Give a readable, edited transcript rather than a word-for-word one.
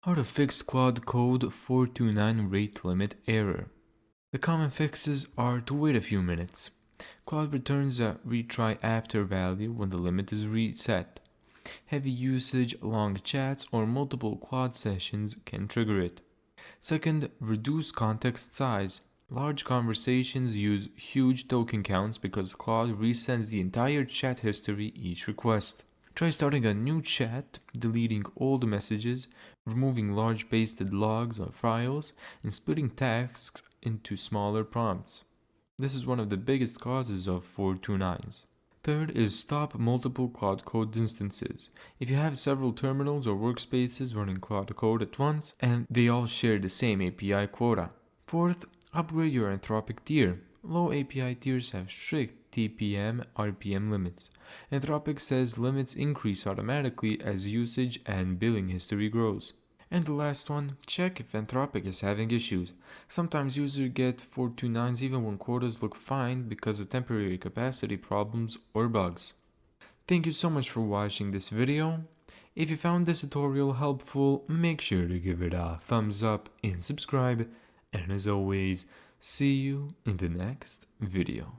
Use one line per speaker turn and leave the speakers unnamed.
How to fix Claude Code 429 rate limit error. The common fixes are to wait a few minutes. Claude returns a retry after value when the limit is reset. Heavy usage, long chats, or multiple Claude sessions can trigger it. Second, reduce context size. Large conversations use huge token counts because Claude resends the entire chat history each request. Try starting a new chat, deleting old messages, removing large pasted logs or files, and splitting tasks into smaller prompts. This is one of the biggest causes of 429s. Third is stop multiple Claude Code instances. If you have several terminals or workspaces running Claude Code at once and they all share the same API quota. Fourth, upgrade your Anthropic tier. Low API tiers have strict TPM RPM limits. Anthropic says limits increase automatically as usage and billing history grows. And the last one, check if Anthropic is having issues. Sometimes users get 429s even when quotas look fine because of temporary capacity problems or bugs. Thank you so much for watching this video. If you found this tutorial helpful, make sure to give it a thumbs up and subscribe. And as always, see you in the next video.